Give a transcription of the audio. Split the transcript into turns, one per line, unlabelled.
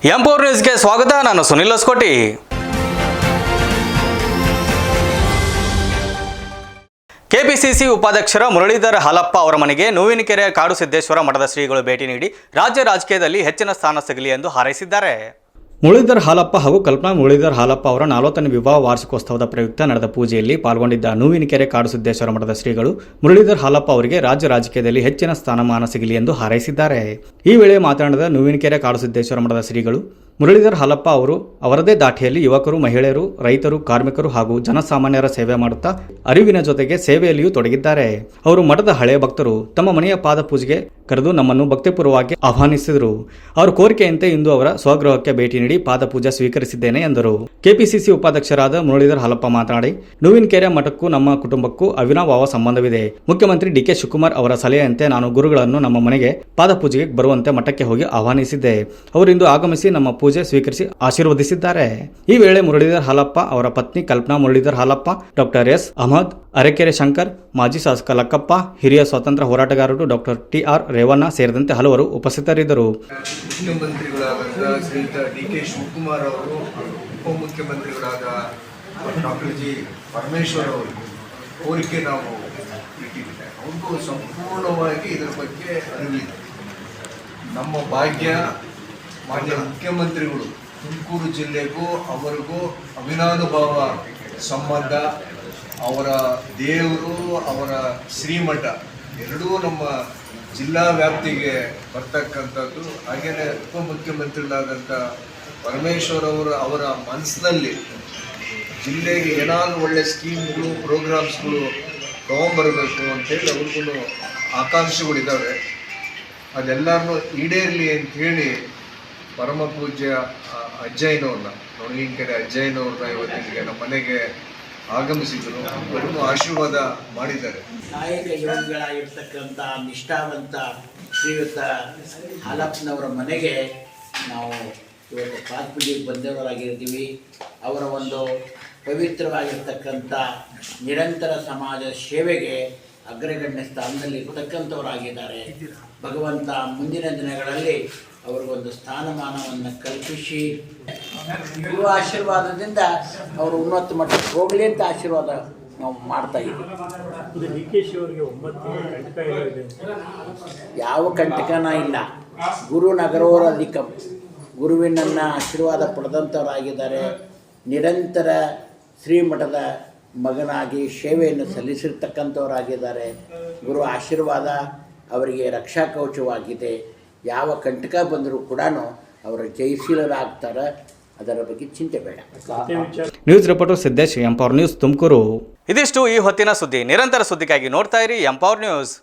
M4 ನ್ಯೂಸ್ಗೆ ಸ್ವಾಗತ. ನಾನು ಸುನಿಲ್ ಹೊಸಕೋಟಿ. ಕೆಪಿಸಿಸಿ ಉಪಾಧ್ಯಕ್ಷರ ಮುರಳೀಧರ್ ಹಾಲಪ್ಪ ಅವರ ಮನೆಗೆ ನೂವಿನಕೆರೆ ಕಾಡು ಸಿದ್ದೇಶ್ವರ ಮಠದ ಶ್ರೀಗಳು ಭೇಟಿ ನೀಡಿ ರಾಜ್ಯ ರಾಜಕೀಯದಲ್ಲಿ ಹೆಚ್ಚಿನ ಸ್ಥಾನ ಸಿಗಲಿ ಎಂದು ಹಾರೈಸಿದ್ದಾರೆ. ಮುರಳೀಧರ್ ಹಾಲಪ್ಪ ಹಾಗೂ ಕಲ್ಪನಾ ಮುರಳೀಧರ್ ಹಾಲಪ್ಪ ಅವರ 40ನೇ ವಿವಾಹ ವಾರ್ಷಿಕೋತ್ಸವದ ಪ್ರಯುಕ್ತ ನಡೆದ ಪೂಜೆಯಲ್ಲಿ ಪಾಲ್ಗೊಂಡಿದ್ದ ನೂವಿನಕೆರೆ ಕಾಡು ಸಿದ್ದೇಶ್ವರ ಮಠದ ಶ್ರೀಗಳು ಮುರಳೀಧರ್ ಹಾಲಪ್ಪ ಅವರಿಗೆ ರಾಜ್ಯ ರಾಜಕೀಯದಲ್ಲಿ ಹೆಚ್ಚಿನ ಸ್ಥಾನಮಾನ ಸಿಗಲಿ ಎಂದು ಹಾರೈಸಿದ್ದಾರೆ. ಈ ವೇಳೆ ಮಾತನಾಡಿದ ನೂವಿನಕೆರೆ ಕಾಡು ಸಿದ್ದೇಶ್ವರ ಮಠದ ಶ್ರೀಗಳು ಮುರಳೀಧರ್ ಹಾಲಪ್ಪ ಅವರು ಅವರದೇ ದಾಟಿಯಲ್ಲಿ ಯುವಕರು, ಮಹಿಳೆಯರು, ರೈತರು, ಕಾರ್ಮಿಕರು ಹಾಗೂ ಜನಸಾಮಾನ್ಯರ ಸೇವೆ ಮಾಡುತ್ತಾ ಅರಿವಿನ ಜೊತೆಗೆ ಸೇವೆಯಲ್ಲಿಯೂ ತೊಡಗಿದ್ದಾರೆ. ಅವರು ಮಠದ ಹಳೆಯ ಭಕ್ತರು. ತಮ್ಮ ಮನೆಯ ಪಾದ ಪೂಜೆಗೆ ಕರೆದು ನಮ್ಮನ್ನು ಭಕ್ತಿಪೂರ್ವವಾಗಿ ಆಹ್ವಾನಿಸಿದರು. ಅವರ ಕೋರಿಕೆಯಂತೆ ಇಂದು ಅವರ ಸ್ವಗೃಹಕ್ಕೆ ಭೇಟಿ ನೀಡಿ ಪಾದ ಪೂಜೆ ಸ್ವೀಕರಿಸಿದ್ದೇನೆ ಎಂದರು. ಕೆಪಿಸಿಸಿ ಉಪಾಧ್ಯಕ್ಷರಾದ ಮುರಳೀಧರ್ ಹಾಲಪ್ಪ ಮಾತನಾಡಿ, ನೂವಿನಕೆರೆ ಮಠಕ್ಕೂ ನಮ್ಮ ಕುಟುಂಬಕ್ಕೂ ಅವಿನಾಭಾವ ಸಂಬಂಧವಿದೆ. ಮುಖ್ಯಮಂತ್ರಿ ಡಿ.ಕೆ. ಶಿವಕುಮಾರ್ ಅವರ ಸಲಹೆಯಂತೆ ನಾನು ಗುರುಗಳನ್ನು ನಮ್ಮ ಮನೆಗೆ ಪಾದ ಪೂಜೆಗೆ ಬರುವಂತೆ ಮಠಕ್ಕೆ ಹೋಗಿ ಆಹ್ವಾನಿಸಿದ್ದೆ. ಅವರಿಂದು ಆಗಮಿಸಿ ನಮ್ಮ ಪೂಜೆ ಸ್ವೀಕರಿಸಿ ಆಶೀರ್ವದಿಸಿದ್ದಾರೆ. ಈ ವೇಳೆ ಮುರಳೀಧರ್ ಹಾಲಪ್ಪ ಅವರ ಪತ್ನಿ ಕಲ್ಪನಾ ಮುರಳೀಧರ್ ಹಾಲಪ್ಪ, ಡಾಕ್ಟರ್ ಎಸ್. ಅಹಮದ್, ಅರೆಕೆರೆ ಶಂಕರ್, ಮಾಜಿ ಶಾಸಕ ಲಕ್ಕಪ್ಪ, ಹಿರಿಯ ಸ್ವಾತಂತ್ರ್ಯ ಹೋರಾಟಗಾರರು ಡಾಕ್ಟರ್ ಟಿ.ಆರ್. ರೇವಣ್ಣ ಸೇರಿದಂತೆ ಹಲವರು ಉಪಸ್ಥಿತರಿದ್ದರು.
ಮುಖ್ಯಮಂತ್ರಿಗಳಾದ ಶ್ರೀಯುತ ಡಿ.ಕೆ. ಶಿವಕುಮಾರ್ ಅವರು, ಉಪಮುಖ್ಯಮಂತ್ರಿಗಳಾದ ಡಾಕ್ಟರ್ ಜಿ. ಪರಮೇಶ್ವರ್ ಅವರು ಕೋರಿಕೆ ನಾವು ಇಟ್ಟಿದ್ದೇವೆ. ಅವ್ರಿಗೂ ಸಂಪೂರ್ಣವಾಗಿ ಇದರ ಬಗ್ಗೆ ಅರಿವಿದೆ. ನಮ್ಮ ಭಾಗ್ಯ ಮಾನ್ಯ ಮುಖ್ಯಮಂತ್ರಿಗಳು ತುಮಕೂರು ಜಿಲ್ಲೆಗೂ ಅವರಿಗೂ ಅವಿನಾನುಭಾವ ಸಂಬಂಧ. ಅವರ ದೇವರು, ಅವರ ಶ್ರೀಮಠ ಎರಡೂ ನಮ್ಮ ಜಿಲ್ಲಾ ವ್ಯಾಪ್ತಿಗೆ ಬರ್ತಕ್ಕಂಥದ್ದು. ಹಾಗೆಯೇ ಉಪಮುಖ್ಯಮಂತ್ರಿಗಳಾದಂಥ ಪರಮೇಶ್ವರ್ ಅವರ ಮನಸ್ಸಿನಲ್ಲಿ ಜಿಲ್ಲೆಗೆ ಏನಾದರೂ ಒಳ್ಳೆ ಸ್ಕೀಮ್ಗಳು, ಪ್ರೋಗ್ರಾಮ್ಸ್ಗಳು ತೊಗೊಂಬರಬೇಕು ಅಂತೇಳಿ ಅವ್ರಿಗೂ ಆಕಾಂಕ್ಷೆಗಳಿದ್ದಾವೆ. ಅದೆಲ್ಲರನ್ನೂ ಈಡೇರಲಿ ಅಂಥೇಳಿ ಪರಮ ಪೂಜ್ಯ ಅಜ್ಜಯ್ಯನವ್ರನ್ನ, ನೂವಿನಕೆರೆ ಅಜ್ಜಯ್ಯನವ್ರನ್ನ ಇವತ್ತಿಗೆ ನಮ್ಮ ಮನೆಗೆ ಆಗಮಿಸಿದ್ರು. ಅವರನ್ನು ಆಶೀರ್ವಾದ ಮಾಡಿದ್ದಾರೆ.
ನಾಯಕ ಯೋಗಿಗಳಾಗಿರ್ತಕ್ಕಂಥ ನಿಷ್ಠಾವಂತ ಶ್ರೀಯುತ ಹಾಲಪ್ಪನವರ ಮನೆಗೆ ನಾವು ಇವತ್ತು ಪಾತ್ಪೂಜೆಗೆ ಬಂದವರಾಗಿರ್ತೀವಿ. ಅವರ ಒಂದು ಪವಿತ್ರವಾಗಿರ್ತಕ್ಕಂಥ ನಿರಂತರ ಸಮಾಜ ಸೇವೆಗೆ ಅಗ್ರಗಣ್ಯ ಸ್ಥಾನದಲ್ಲಿ ಇರ್ತಕ್ಕಂಥವರಾಗಿದ್ದಾರೆ. ಭಗವಂತ ಮುಂದಿನ ದಿನಗಳಲ್ಲಿ ಅವ್ರಿಗೊಂದು ಸ್ಥಾನಮಾನವನ್ನು ಕಲ್ಪಿಸಿ ಗುರು ಆಶೀರ್ವಾದದಿಂದ ಅವರು ಉನ್ನತ ಮಟ್ಟಕ್ಕೆ ಹೋಗಲಿ ಅಂತ ಆಶೀರ್ವಾದ ನಾವು ಮಾಡ್ತಾ ಇದ್ದೀವಿ. ಯಾವ ಕಂಟಕನ ಇಲ್ಲ. ಗುರು ನಗರೋರ ಅಧಿಕಂ, ಗುರುವಿನನ್ನು ಆಶೀರ್ವಾದ ಪಡೆದಂಥವರಾಗಿದ್ದಾರೆ. ನಿರಂತರ ಶ್ರೀಮಠದ ಮಗನಾಗಿ ಸೇವೆಯನ್ನು ಸಲ್ಲಿಸಿರ್ತಕ್ಕಂಥವರಾಗಿದ್ದಾರೆ. ಗುರು ಆಶೀರ್ವಾದ ಅವರಿಗೆ ರಕ್ಷಾ ಕವಚವಾಗಿದೆ. ಯಾವ ಕಂಟಕ ಬಂದರೂ ಕೂಡ ಅವರು ಜಯಶೀಲರಾಗ್ತಾರೆ. ಅದರ ಬಗ್ಗೆ ಚಿಂತೆ ಬೇಡ.
News reporter Siddesh, M4 news, Tumakuru. ಇದಿಷ್ಟು ಈ ಹೊತ್ತಿನ ಸುದ್ದಿ. ನಿರಂತರ ಸುದ್ದಿಗಾಗಿ ನೋಡ್ತಾ ಇರಿ M4 ನ್ಯೂಸ್.